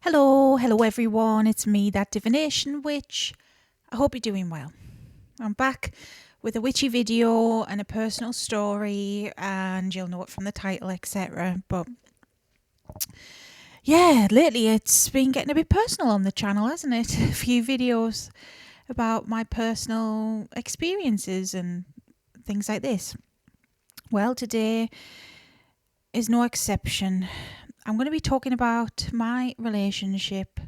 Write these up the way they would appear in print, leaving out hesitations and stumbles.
Hello everyone. It's me, that divination witch. I hope you're doing well. I'm back with a witchy video and a personal story, and you'll know it from the title, etc. But yeah, lately it's been getting a bit personal on the channel, hasn't it? A few videos about my personal experiences and things like this. Well, today is no exception. I'm going to be talking about my relationship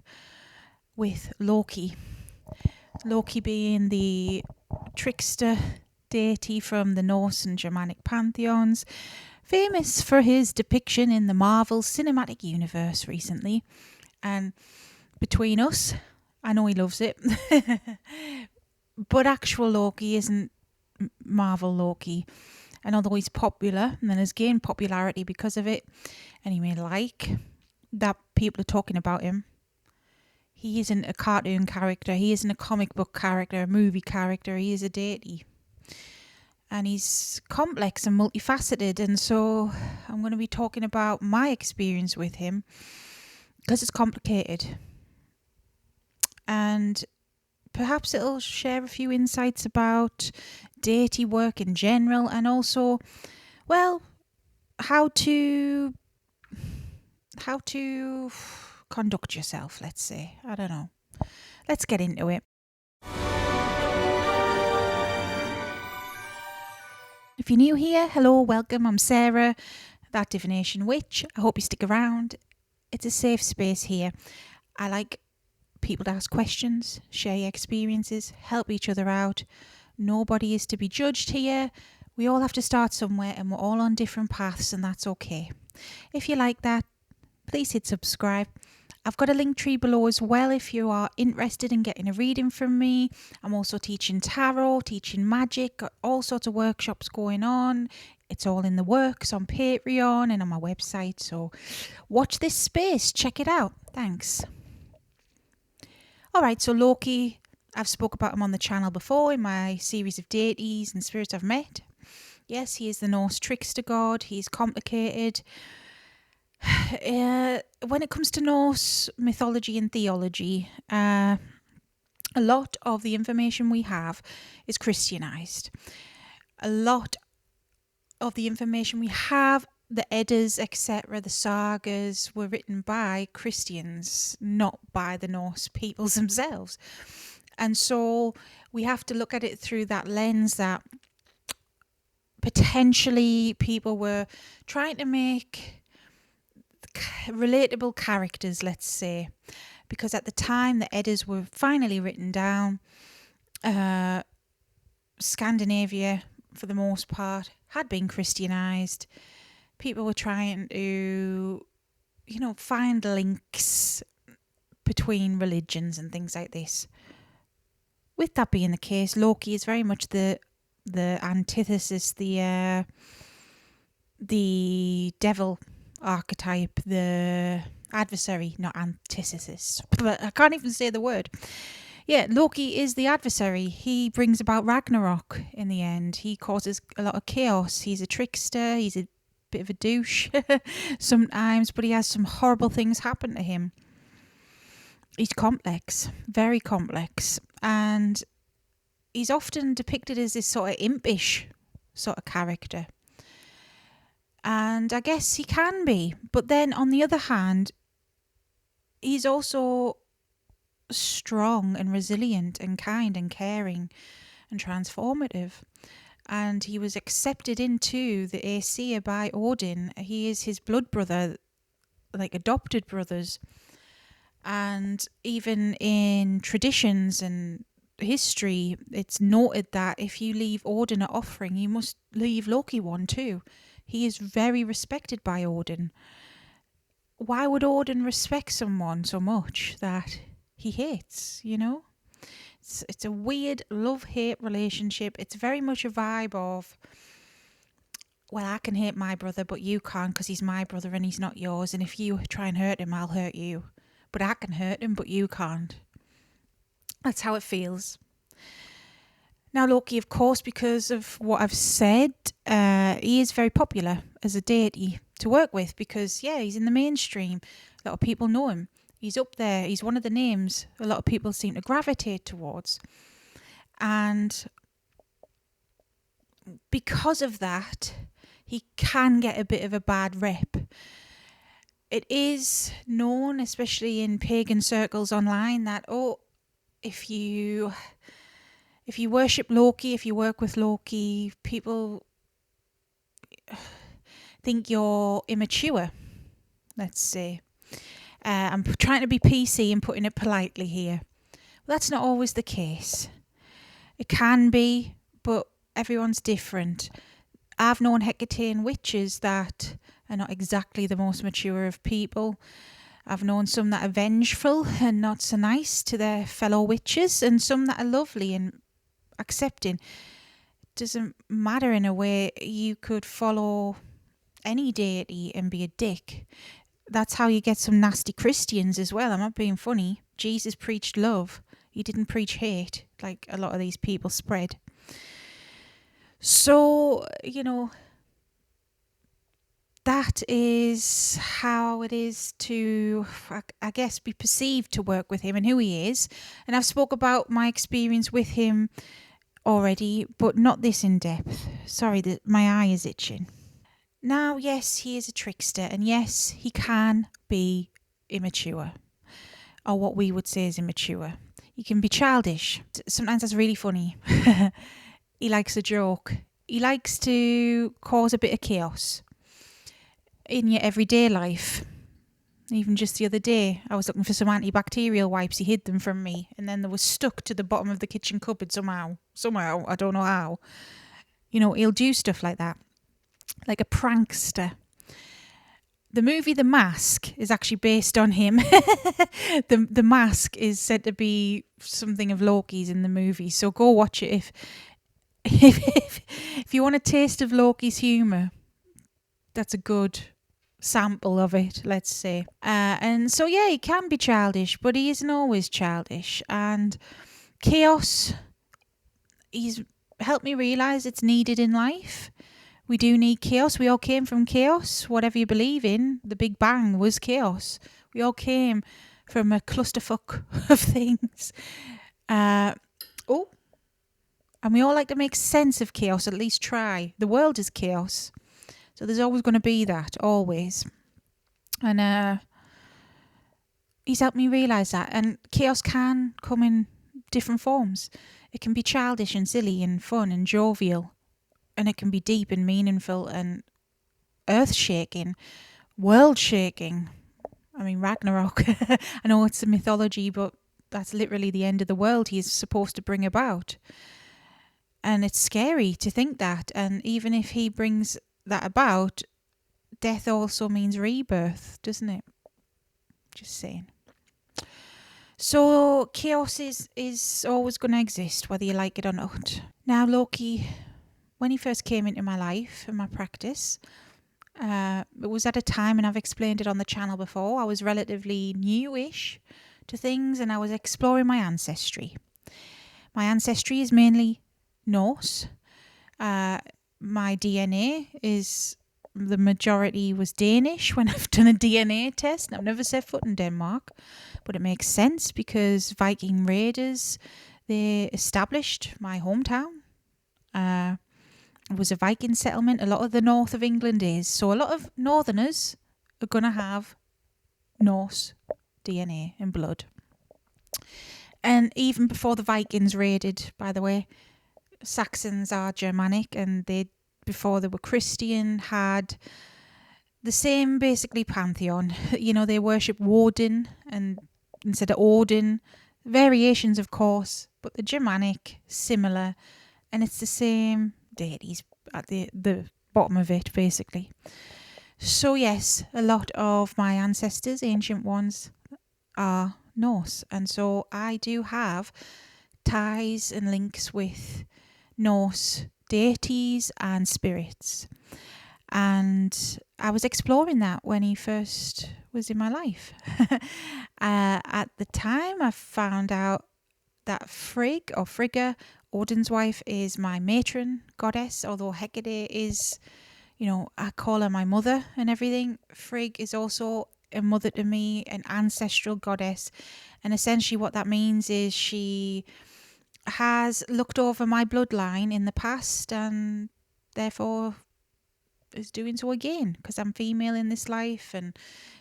with Loki. Loki being the trickster deity from the Norse and Germanic pantheons, famous for his depiction in the Marvel Cinematic Universe recently. And between us, I know he loves it, but actual Loki isn't Marvel Loki. And although he's popular and has gained popularity because of it, and he may like that people are talking about him, he isn't a cartoon character, he isn't a comic book character, a movie character, he is a deity. And he's complex and multifaceted, and so I'm going to be talking about my experience with him because it's complicated. And perhaps it'll share a few insights about deity work in general, and also, well, how to conduct yourself, let's say. I don't know. Let's get into it. If you're new here, hello, welcome. I'm Sarah, that divination witch. I hope you stick around. It's a safe space here. I like people to ask questions, share your experiences, help each other out. Nobody is to be judged here. We all have to start somewhere, and we're all on different paths, and that's okay. If you like that, please hit subscribe. I've got a link tree below as well if you are interested in getting a reading from me. I'm also teaching tarot, teaching magic, got all sorts of workshops going on. It's all in the works on Patreon and on my website. So watch this space, check it out. Thanks. All right, so Loki, I've spoke about him on the channel before in my series of deities and spirits I've met. Yes, he is the Norse trickster god. He's complicated. When it comes to Norse mythology and theology, a lot of the information we have is Christianized. A lot of the information we have, the Eddas, etc., the sagas, were written by Christians, not by the Norse peoples themselves. And so we have to look at it through that lens that potentially people were trying to make relatable characters, let's say, because at the time the Eddas were finally written down. Scandinavia, for the most part, had been Christianized. People were trying to, find links between religions and things like this. With that being the case, Loki is very much the antithesis, the devil archetype, the adversary, not antithesis, but I can't even say the word. Yeah, Loki is the adversary. He brings about Ragnarok in the end. He causes a lot of chaos. He's a trickster. He's a bit of a douche sometimes, but he has some horrible things happen to him. He's complex, very complex, and he's often depicted as this sort of impish sort of character. And I guess he can be. But then on the other hand, he's also strong and resilient and kind and caring and transformative. And he was accepted into the Aesir by Odin. He is his blood brother, like adopted brothers. And even in traditions and history, it's noted that if you leave Odin an offering, you must leave Loki one too. He is very respected by Odin. Why would Odin respect someone so much that he hates, It's a weird love-hate relationship. It's very much a vibe of, well, I can hate my brother, but you can't because he's my brother and he's not yours. And if you try and hurt him, I'll hurt you. But I can hurt him, but you can't. That's how it feels. Now, Loki, of course, because of what I've said, he is very popular as a deity to work with because, yeah, he's in the mainstream. A lot of people know him. He's up there. He's one of the names a lot of people seem to gravitate towards. And because of that, he can get a bit of a bad rep. It is known, especially in pagan circles online, that, if you worship Loki, if you work with Loki, people think you're immature, let's say. I'm trying to be PC and putting it politely here. Well, that's not always the case. It can be, but everyone's different. I've known Hecatean witches that are not exactly the most mature of people. I've known some that are vengeful and not so nice to their fellow witches, and some that are lovely and accepting. It doesn't matter in a way. You could follow any deity and be a dick. That's how you get some nasty Christians as well. I'm not being funny. Jesus preached love. He didn't preach hate like a lot of these people spread. So, that is how it is to, I guess, be perceived to work with him and who he is. And I've spoke about my experience with him already, but not this in depth. Sorry, my eye is itching. Now, yes, he is a trickster, and yes, he can be immature, or what we would say is immature. He can be childish. Sometimes that's really funny. He likes a joke. He likes to cause a bit of chaos in your everyday life. Even just the other day, I was looking for some antibacterial wipes. He hid them from me, and then they were stuck to the bottom of the kitchen cupboard somehow, I don't know how. He'll do stuff like that, like a prankster. The movie The Mask is actually based on him. The Mask is said to be something of Loki's in the movie, so go watch it if you want a taste of Loki's humour. That's a good sample of it, let's say. And so, yeah, he can be childish, but he isn't always childish. And chaos, he's helped me realise it's needed in life. We do need chaos. We all came from chaos. Whatever you believe in, the Big Bang was chaos. We all came from a clusterfuck of things. And we all like to make sense of chaos, at least try. The world is chaos. So there's always going to be that, always. And he's helped me realise that. And chaos can come in different forms. It can be childish and silly and fun and jovial. And it can be deep and meaningful and earth-shaking, world-shaking. I mean, Ragnarok. I know it's a mythology, but that's literally the end of the world he's supposed to bring about. And it's scary to think that. And even if he brings that about, death also means rebirth, doesn't it? Just saying. So chaos is always going to exist, whether you like it or not. Now, Loki, when he first came into my life and my practice, it was at a time, and I've explained it on the channel before, I was relatively newish to things, and I was exploring my ancestry. My ancestry is mainly Norse. My DNA is, the majority was Danish when I've done a DNA test. I've never set foot in Denmark, but it makes sense because Viking raiders, they established my hometown. It was a Viking settlement. A lot of the north of England is. So a lot of northerners are going to have Norse DNA and blood. And even before the Vikings raided, by the way, Saxons are Germanic, and before they were Christian, had the same basically pantheon. They worship Woden and instead of Odin. Variations, of course, but the Germanic, similar, and it's the same deities at the bottom of it, basically. So yes, a lot of my ancestors, ancient ones, are Norse, and so I do have ties and links with Norse deities and spirits. And I was exploring that when he first was in my life. At the time, I found out that Frigg, or Frigga, Odin's wife, is my matron goddess, although Hecate is, I call her my mother and everything. Frigg is also a mother to me, an ancestral goddess. And essentially what that means is she has looked over my bloodline in the past and therefore is doing so again because I'm female in this life, and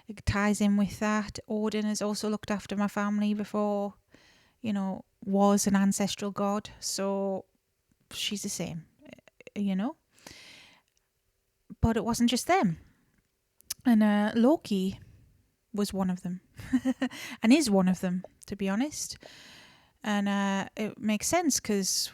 it ties in with that. Odin has also looked after my family before, was an ancestral god. So she's the same, you know. But it wasn't just them. And Loki was one of them and is one of them, to be honest. And it makes sense because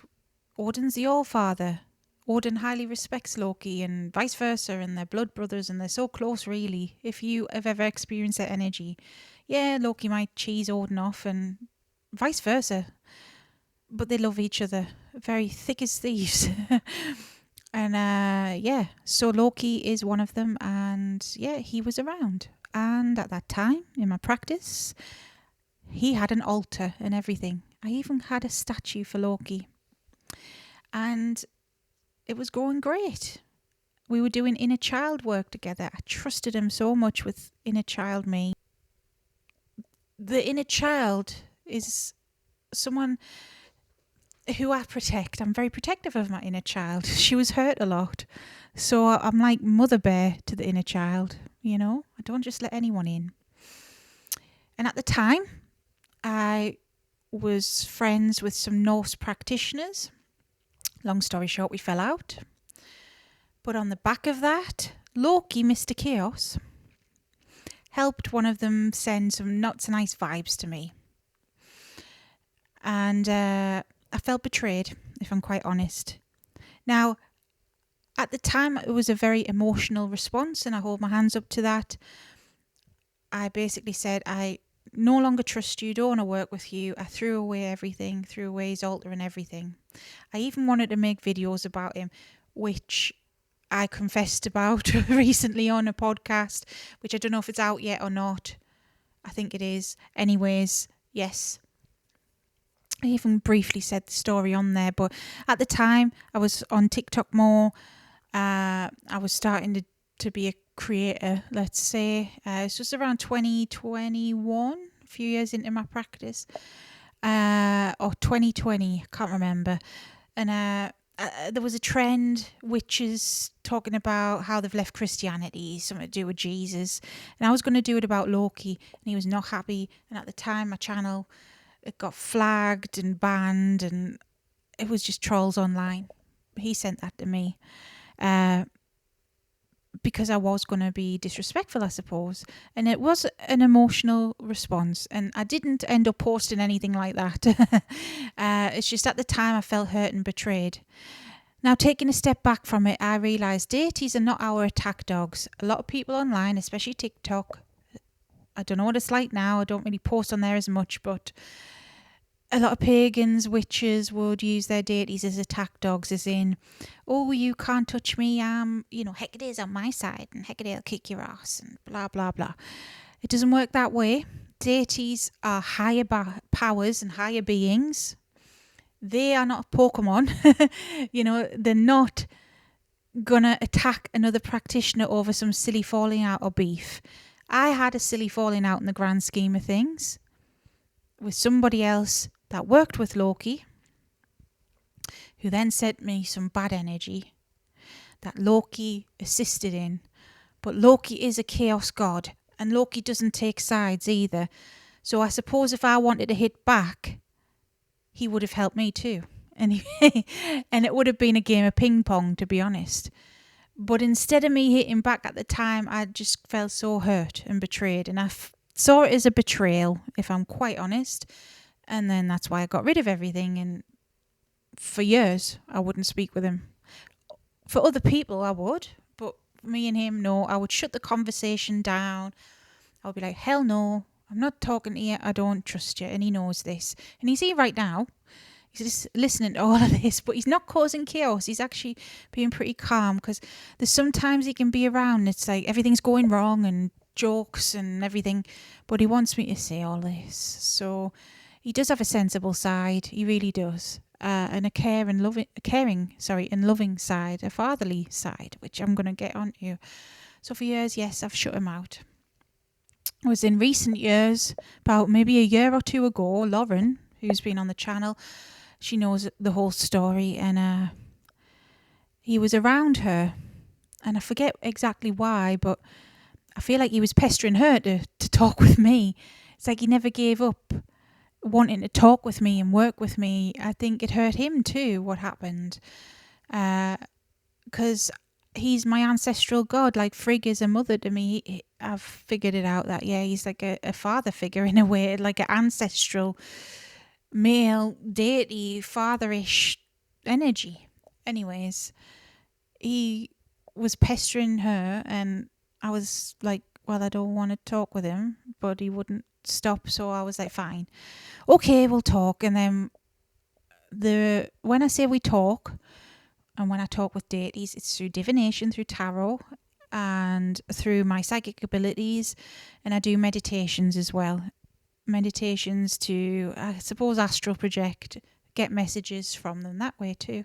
Odin's the All-Father. Odin highly respects Loki and vice versa, and they're blood brothers and they're so close, really. If you have ever experienced that energy, yeah, Loki might cheese Odin off and vice versa, but they love each other, very thick as thieves. And so Loki is one of them, and yeah, he was around. And at that time, in my practice, he had an altar and everything. I even had a statue for Loki. And it was going great. We were doing inner child work together. I trusted him so much with inner child me. The inner child is someone who I protect. I'm very protective of my inner child. She was hurt a lot. So I'm like mother bear to the inner child, I don't just let anyone in. And at the time, I was friends with some Norse practitioners. Long story short, we fell out. But on the back of that, Loki, Mr. Chaos, helped one of them send some not so nice vibes to me. And I felt betrayed, if I'm quite honest. Now, at the time, it was a very emotional response, and I hold my hands up to that. I basically said, I no longer trust you, don't want to work with you. I threw away everything, threw away his altar and everything. I even wanted to make videos about him, which I confessed about recently on a podcast, which I don't know if it's out yet or not. I think it is. Anyways, yes. I even briefly said the story on there, but at the time I was on TikTok more. I was starting to be a creator, let's say. It's just around 2021, a few years into my practice. Or 2020, I can't remember. And there was a trend which is talking about how they've left Christianity, something to do with Jesus. And I was going to do it about Loki, and he was not happy. And at the time, my channel, it got flagged and banned, and it was just trolls online. He sent that to me because I was going to be disrespectful, I suppose. And it was an emotional response, and I didn't end up posting anything like that. It's just at the time I felt hurt and betrayed. Now, taking a step back from it, I realised deities are not our attack dogs. A lot of people online, especially TikTok, I don't know what it's like now, I don't really post on there as much, but a lot of pagans, witches would use their deities as attack dogs, as in, oh, you can't touch me, Hecate's on my side, and Hecate will kick your ass, and blah, blah, blah. It doesn't work that way. Deities are higher powers and higher beings. They are not Pokemon. They're not gonna attack another practitioner over some silly falling out or beef. I had a silly falling out in the grand scheme of things with somebody else that worked with Loki, who then sent me some bad energy that Loki assisted in. But Loki is a chaos god, and Loki doesn't take sides either. So I suppose if I wanted to hit back, he would have helped me too. And it would have been a game of ping pong, to be honest. But instead of me hitting back at the time, I just felt so hurt and betrayed. And I saw it as a betrayal, if I'm quite honest. And then that's why I got rid of everything. And for years, I wouldn't speak with him. For other people, I would. But me and him, no. I would shut the conversation down. I would be like, hell no. I'm not talking to you. I don't trust you. And he knows this. And he's here right now. He's just listening to all of this. But he's not causing chaos. He's actually being pretty calm. Because there's sometimes he can be around. It's like everything's going wrong and jokes and everything. But he wants me to say all this. So he does have a sensible side. He really does. And a caring and loving side. A fatherly side. Which I'm going to get onto. So for years, yes, I've shut him out. was in recent years, about maybe a year or two ago. Lauren, who's been on the channel, she knows the whole story, and he was around her, and I forget exactly why, but I feel like he was pestering her to talk with me. It's like he never gave up wanting to talk with me and work with me. I think it hurt him too, what happened. Because he's my ancestral god. Like Frigg is a mother to me. I've figured it out that, yeah, he's like a father figure in a way, like an ancestral male deity, fatherish energy. Anyways, he was pestering her, and I was like, well, I don't want to talk with him, but he wouldn't stop, so I was like, fine, okay, we'll talk. And then when I say we talk, and when I talk with deities, it's through divination, through tarot, and through my psychic abilities, and I do meditations as well. Meditations to, I suppose, astral project, get messages from them that way too.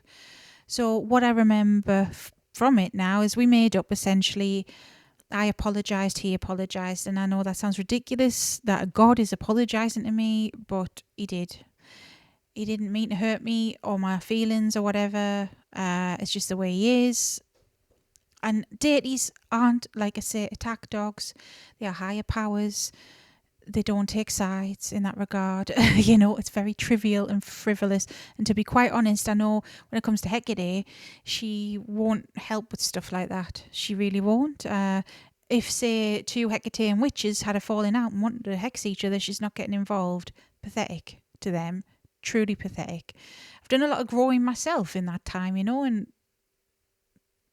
So what I remember from it now is we made up essentially. I apologised, he apologised, and I know that sounds ridiculous that a god is apologising to me, but he did. He didn't mean to hurt me or my feelings or whatever. It's just the way he is. And deities aren't, like I say, attack dogs. They are higher powers. They don't take sides in that regard. It's very trivial and frivolous. And to be quite honest, I know when it comes to Hecate, she won't help with stuff like that. She really won't. If, say, two Hecatean witches had a falling out and wanted to hex each other, she's not getting involved. Pathetic to them. Truly pathetic. I've done a lot of growing myself in that time, and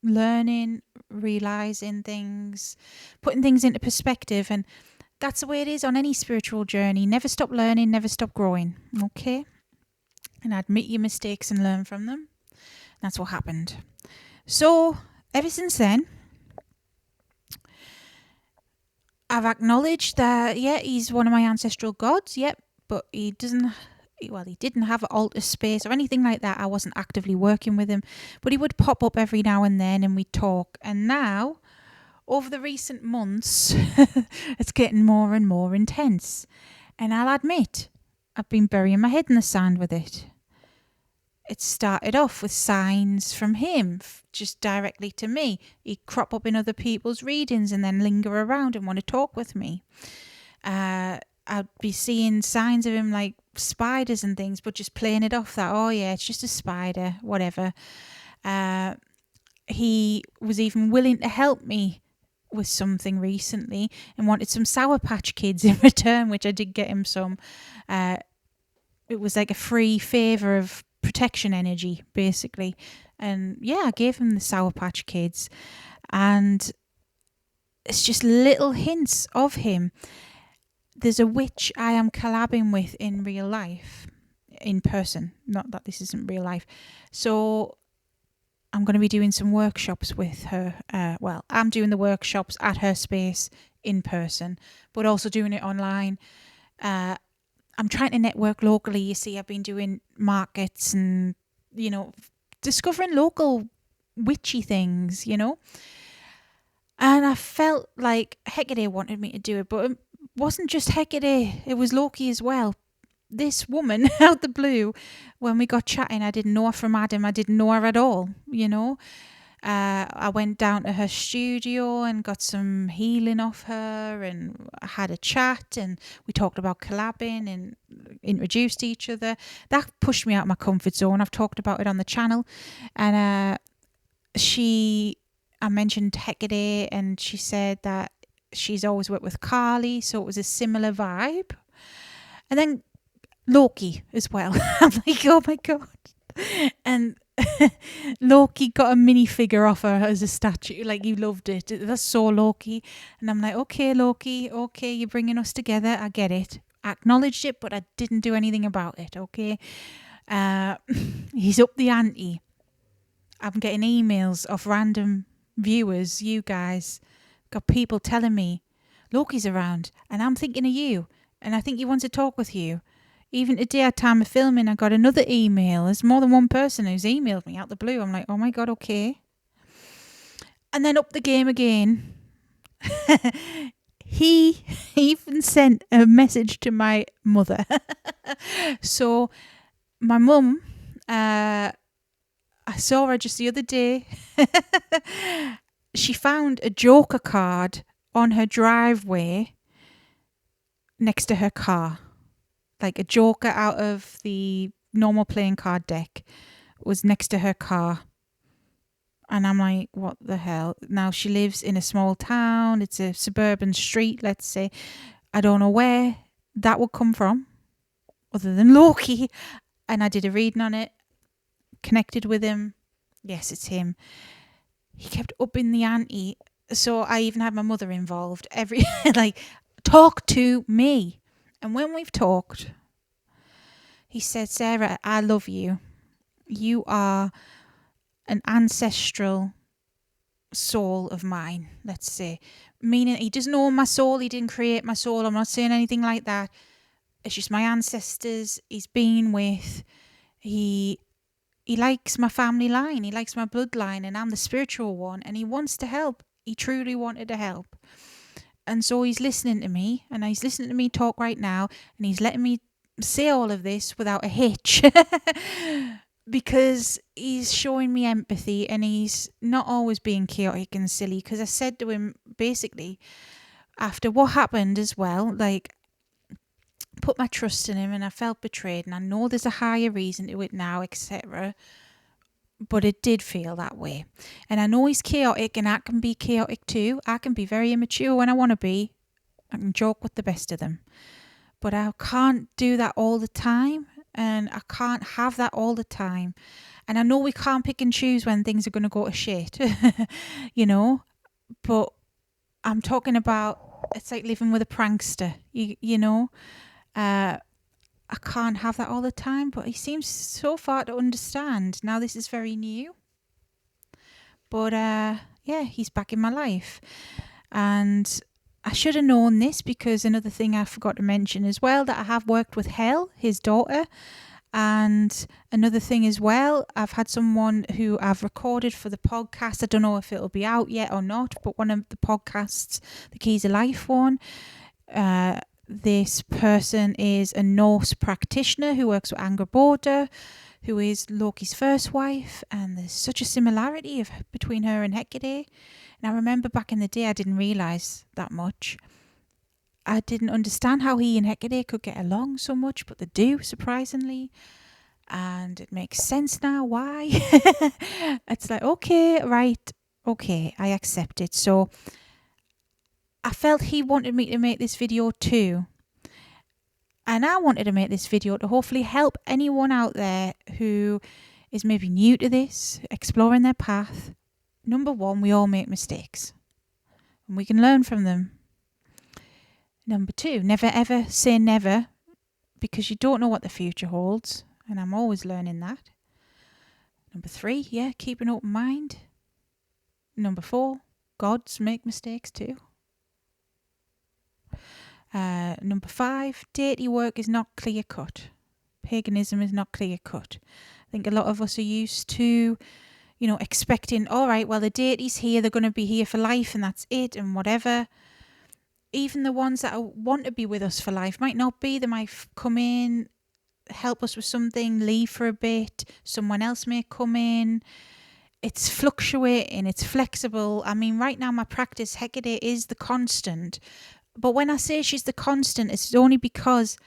learning, realising things, putting things into perspective, and that's the way it is on any spiritual journey. Never stop learning, never stop growing. Okay? And admit your mistakes and learn from them. That's what happened. So, ever since then, I've acknowledged that, yeah, he's one of my ancestral gods, yep, but he didn't have an altar space or anything like that. I wasn't actively working with him, but he would pop up every now and then and we'd talk. And now, over the recent months, it's getting more and more intense. And I'll admit, I've been burying my head in the sand with it. It started off with signs from him, just directly to me. He'd crop up in other people's readings and then linger around and want to talk with me. I'd be seeing signs of him like spiders and things, but just playing it off that, oh yeah, it's just a spider, whatever. He was even willing to help me with something recently and wanted some Sour Patch Kids in return, which I did get him some. It was like a free favour of protection energy, basically. And yeah, I gave him the Sour Patch Kids. And it's just little hints of him. There's a witch I am collabing with in real life, in person. Not that this isn't real life. So I'm going to be doing some workshops with her. I'm doing the workshops at her space in person, but also doing it online. I'm trying to network locally. You see, I've been doing markets and, discovering local witchy things, And I felt like Hecate wanted me to do it, but it wasn't just Hecate. It was Loki as well. This woman out the blue, when we got chatting, I didn't know her from Adam. I didn't know her at all, I went down to her studio and got some healing off her and had a chat and we talked about collabing and introduced each other. That pushed me out of my comfort zone. I've talked about it on the channel. And I mentioned Hecate and she said that she's always worked with Carly, so it was a similar vibe. And then Loki as well. I'm like, oh my God. And Loki got a minifigure off her as a statue. Like, you loved it. That's so Loki. And I'm like, okay, Loki, okay, you're bringing us together. I get it. I acknowledged it, but I didn't do anything about it, okay? He's up the ante. I'm getting emails of random viewers, you guys. Got people telling me, Loki's around, and I'm thinking of you, and I think he wants to talk with you. Even today at time of filming, I got another email. There's more than one person who's emailed me out the blue. I'm like, oh my God, okay. And then up the game again. He even sent a message to my mother. So my mum, I saw her just the other day. She found a joker card on her driveway next to her car. Like a joker out of the normal playing card deck was next to her car. And I'm like, what the hell? Now she lives in a small town. It's a suburban street, let's say. I don't know where that would come from other than Loki. And I did a reading on it, connected with him. Yes, it's him. He kept upping the ante. So I even had my mother involved. Like, talk to me. And when we've talked, he said, Sarah, I love you. You are an ancestral soul of mine, let's say. Meaning he doesn't own my soul. He didn't create my soul. I'm not saying anything like that. It's just my ancestors he's been with. He likes my family line. He likes my bloodline, and I'm the spiritual one, and he wants to help. He truly wanted to help. And so he's listening to me, and he's listening to me talk right now, and he's letting me say all of this without a hitch. Because he's showing me empathy, and he's not always being chaotic and silly. Because I said to him, basically, after what happened as well, like, put my trust in him, and I felt betrayed, and I know there's a higher reason to it now, etc. But it did feel that way. And I know he's chaotic, and I can be chaotic too. I can be very immature when I want to be. I can joke with the best of them. But I can't do that all the time. And I can't have that all the time. And I know we can't pick and choose when things are going to go to shit. You know? But I'm talking about, it's like living with a prankster. You know? I can't have that all the time. But he seems so far to understand. Now this is very new. But yeah, he's back in my life. And I should have known this, because another thing I forgot to mention as well, that I have worked with Hel, his daughter. And another thing as well, I've had someone who I've recorded for the podcast. I don't know if it'll be out yet or not, but one of the podcasts, the Keys of Life one, this person is a Norse practitioner who works with Angerboda, who is Loki's first wife, and there's such a similarity between her and Hecate. And I remember back in the day, I didn't realise that much. I didn't understand how he and Hecate could get along so much, but they do, surprisingly. And it makes sense now why. It's like, okay, right, okay, I accept it. So I felt he wanted me to make this video too. And I wanted to make this video to hopefully help anyone out there who is maybe new to this, exploring their path. Number one, we all make mistakes, and we can learn from them. Number two, never ever say never, because you don't know what the future holds, and I'm always learning that. Number three, yeah, keep an open mind. Number four, gods make mistakes too. Number five, deity work is not clear cut. Paganism is not clear cut. I think a lot of us are used to, expecting, all right, well, the deity's here, they're going to be here for life, and that's it, and whatever. Even the ones that want to be with us for life might not be. They might come in, help us with something, leave for a bit. Someone else may come in. It's fluctuating, it's flexible. I mean, right now my practice, Hecate is the constant. But when I say she's the constant, it's only because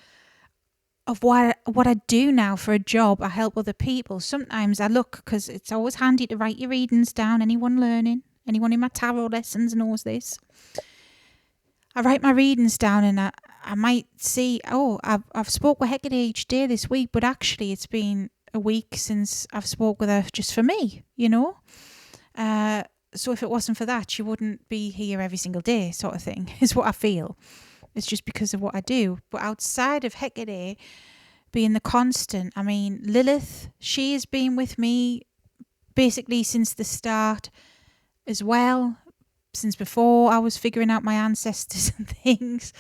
of what I do now for a job. I help other people. Sometimes I look, because it's always handy to write your readings down. Anyone learning, anyone in my tarot lessons knows this. I write my readings down, and I might see, I've spoke with Hecate each day this week, but actually it's been a week since I've spoke with her just for me, So if it wasn't for that, she wouldn't be here every single day, sort of thing, is what I feel. It's just because of what I do. But outside of Hecate being the constant, I mean, Lilith, she has been with me basically since the start as well, since before I was figuring out my ancestors and things.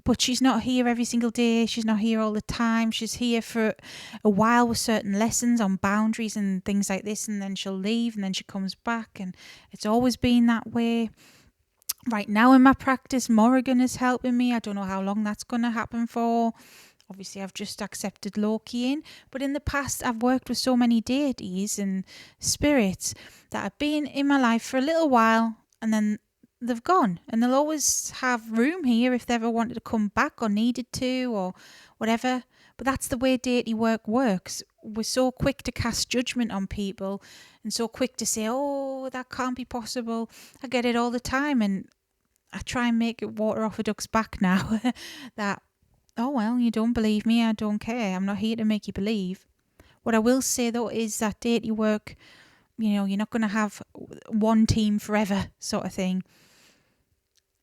But she's not here every single day. She's not here all the time. She's here for a while with certain lessons on boundaries and things like this, and then she'll leave, and then she comes back, and it's always been that way. Right now in my practice, Morrigan is helping me. I don't know how long that's going to happen for. Obviously, I've just accepted Loki in. But in the past, I've worked with so many deities and spirits that have been in my life for a little while and then they've gone. And they'll always have room here if they ever wanted to come back or needed to or whatever. But that's the way deity work works. We're so quick to cast judgment on people and so quick to say, oh, that can't be possible. I get it all the time. And I try and make it water off a duck's back now that, oh, well, you don't believe me. I don't care. I'm not here to make you believe. What I will say, though, is that deity work, you're not going to have one team forever sort of thing.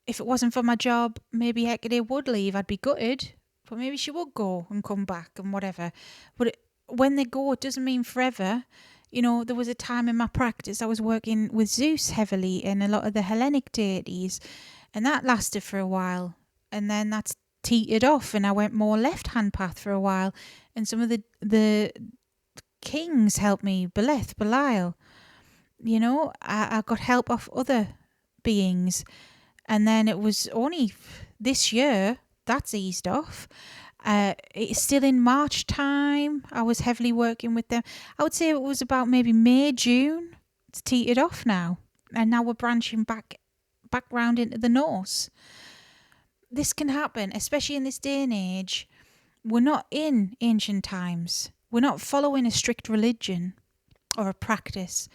If it wasn't for my job, maybe Hecate would leave. I'd be gutted. But maybe she would go and come back and whatever. But when they go, it doesn't mean forever. There was a time in my practice I was working with Zeus heavily and a lot of the Hellenic deities. And that lasted for a while. And then that's teetered off and I went more left-hand path for a while. And some of the kings helped me, Beleth, Belial. I got help off other beings. And then it was only this year that's eased off. It's still in March time. I was heavily working with them. I would say it was about maybe May, June. It's teetered off now. And now we're branching back round into the Norse. This can happen, especially in this day and age. We're not in ancient times. We're not following a strict religion or a practice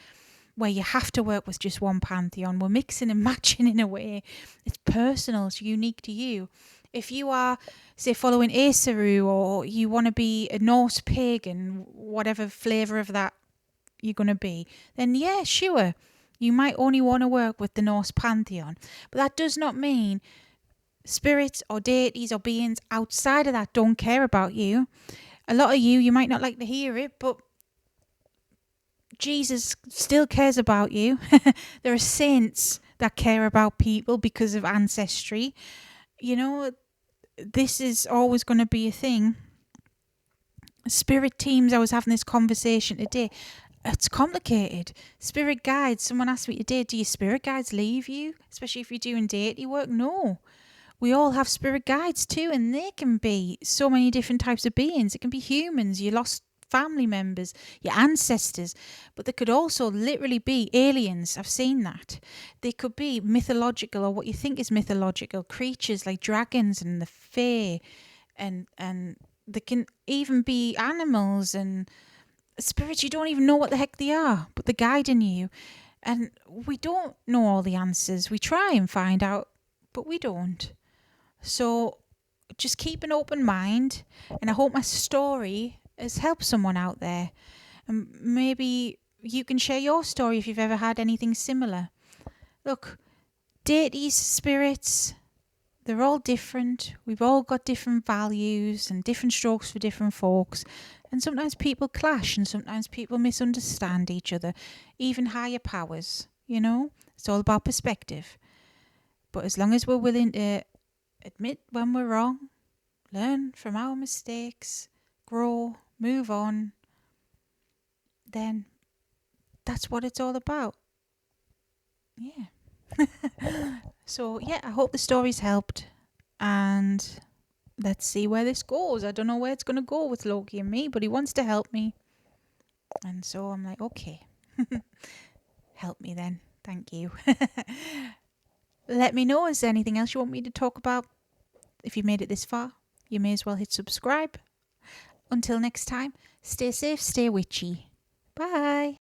where you have to work with just one pantheon. We're mixing and matching in a way. It's personal. It's unique to you. If you are, say, following Aesaru or you want to be a Norse pagan, whatever flavour of that you're going to be, then yeah, sure. You might only want to work with the Norse pantheon. But that does not mean spirits or deities or beings outside of that don't care about you. A lot of you might not like to hear it, but Jesus still cares about you. There are saints that care about people because of ancestry. This is always going to be a thing. Spirit teams, I was having this conversation today. It's complicated. Spirit guides, someone asked me today, do your spirit guides leave you? Especially if you're doing deity work? No. We all have spirit guides too, and they can be so many different types of beings. It can be humans, your lost family members, your ancestors, but they could also literally be aliens. I've seen that. They could be mythological or what you think is mythological creatures like dragons and the fae, and they can even be animals and spirits you don't even know what the heck they are, but they're guiding you. And we don't know all the answers. We try and find out, but we don't. So just keep an open mind, and I hope my story has helped someone out there. And maybe you can share your story if you've ever had anything similar. Look, deities, spirits, they're all different. We've all got different values and different strokes for different folks. And sometimes people clash and sometimes people misunderstand each other, even higher powers, It's all about perspective. But as long as we're willing to admit when we're wrong, learn from our mistakes, grow, move on, then that's what it's all about. Yeah. So, yeah, I hope the story's helped. And let's see where this goes. I don't know where it's going to go with Loki and me, but he wants to help me. And so I'm like, okay. Help me then. Thank you. Let me know, is there anything else you want me to talk about? If you've made it this far, you may as well hit subscribe. Until next time, stay safe, stay witchy. Bye.